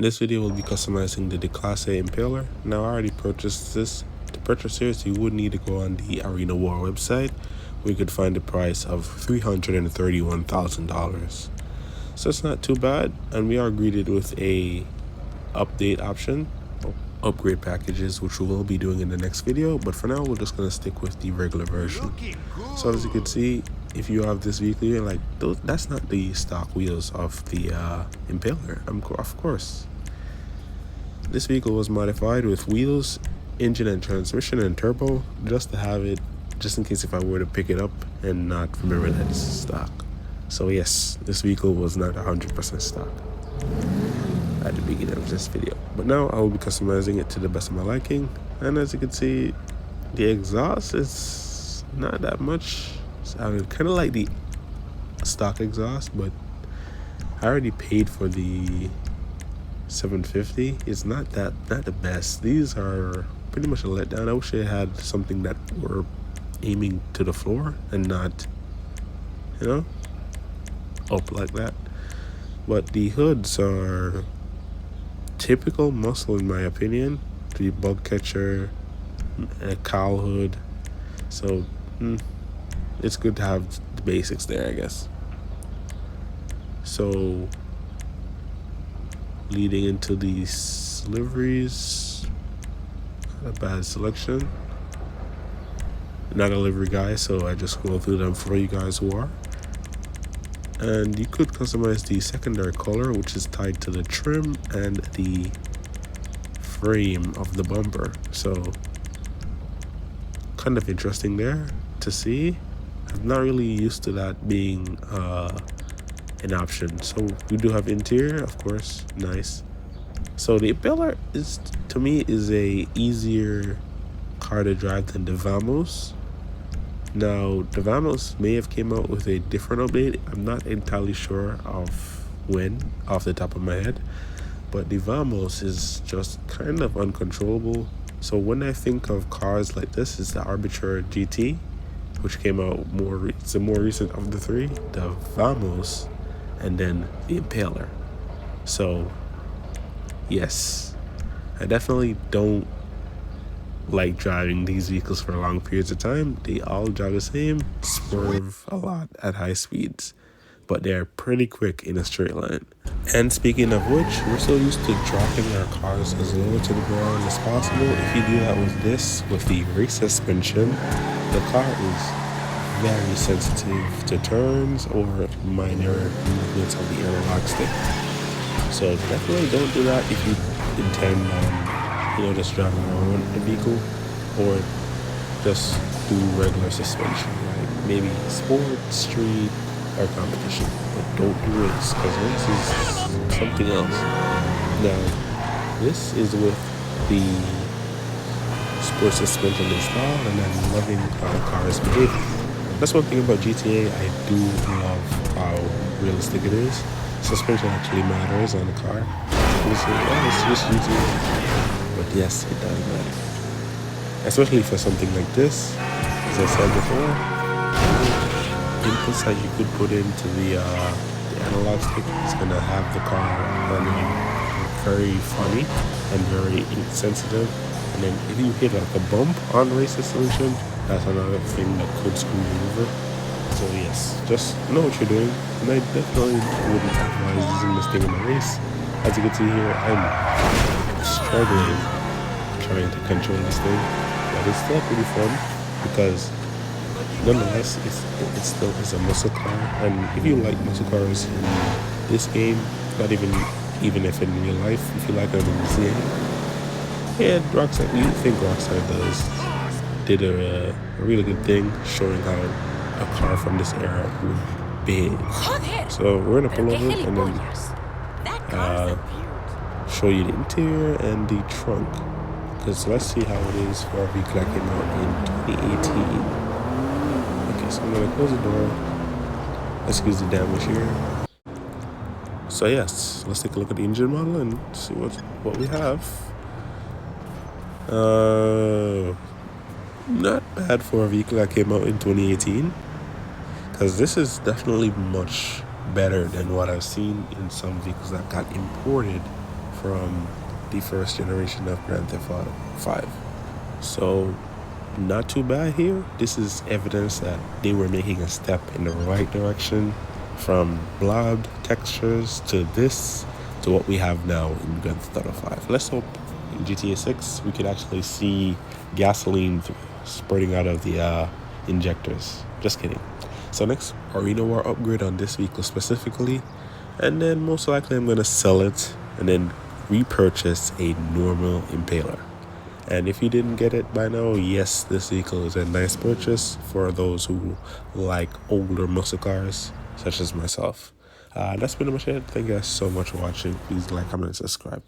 this video will be customizing the Déclassé Impaler. Now I already purchased this. To purchase this, you would need to go on the Arena War website where you could find the price of $331,000. So it's not too bad, and we are greeted with a update option, upgrade packages, which we will be doing in the next video, but for now we're just going to stick with the regular version. So as you can see, if you have this vehicle here, like that's not the stock wheels of the Impaler. Of course, this vehicle was modified with wheels, engine and transmission and turbo, just to have it, just in case if I were to pick it up and not remember that this is stock. So yes, this vehicle was not 100% stock at the beginning of this video, but now I will be customizing it to the best of my liking. And as you can see, the exhaust is not that much. I kind of like the stock exhaust, but I already paid for the 750. It's not the best. These are pretty much a letdown. I wish I had something that were aiming to the floor and not, up like that. But the hoods are typical muscle in my opinion. The bug catcher, a cowl hood. So it's good to have the basics there, I guess. So leading into these liveries, not a bad selection. Not a livery guy, so I just go through them for you guys who are. And you could customize the secondary color, which is tied to the trim and the frame of the bumper. So kind of interesting there to see. I'm not really used to that being an option. So we do have interior, of course, nice. So the Impaler is, to me, is a easier car to drive than the Vamos. Now the Vamos may have came out with a different update. I'm not entirely sure of when off the top of my head, but the Vamos is just kind of uncontrollable. So when I think of cars like this, it's the Arbiter GT, which came out it's the more recent of the three, the Vamos, and then the Impaler. So yes, I definitely don't like driving these vehicles for long periods of time. They all drive the same, swerve a lot at high speeds, but they're pretty quick in a straight line. And speaking of which, we're so used to dropping our cars as low to the ground as possible. If you do that with this, with the race suspension, the car is very sensitive to turns or minor movements of the analog stick. So definitely don't do that if you intend on just driving around the vehicle, or just do regular suspension, like maybe sport, street, or competition. But don't do race, because race is something else. Now, this is with the sport suspension installed, and I'm loving how the car is behaving. That's one thing about GTA. I do love how realistic it is. Suspension actually matters on the car. You say, oh, it's just GTA. But yes, it does matter. Especially for something like this. As I said before, inputs that you could put into the analog stick is going to have the car running very funny and very insensitive. And then if you hit like a bump on race suspension, that's another thing that could screw you over. So yes, just know what you're doing. And I definitely wouldn't advise using this thing in a race. As you can see here, I'm struggling trying to control this thing, but it's still pretty fun because nonetheless it still is a muscle car. And if you like muscle cars in this game, not even if in real life, if you like them in this game, yeah, Rockstar, you think Rockstar did a really good thing showing how a car from this era would behave. So we're gonna pull over and then show you the interior and the trunk, because let's see how it is for a vehicle that came out in 2018. Okay, so I'm gonna close the door. Excuse the damage here. So yes, let's take a look at the engine model and see what we have. Not bad for a vehicle that came out in 2018, because this is definitely much better than what I've seen in some vehicles that got imported from the first generation of Grand Theft Auto 5. So, not too bad here. This is evidence that they were making a step in the right direction from blobbed textures to this to what we have now in Grand Theft Auto 5. Let's hope in GTA 6 we could actually see gasoline spurting out of the injectors. Just kidding. So next, Arena War upgrade on this vehicle specifically, and then most likely I'm going to sell it and then repurchase a normal Impaler. And if you didn't get it by now, yes, this vehicle is a nice purchase for those who like older muscle cars, such as myself. That's pretty much it. Thank you guys so much for watching. Please like, comment, and subscribe.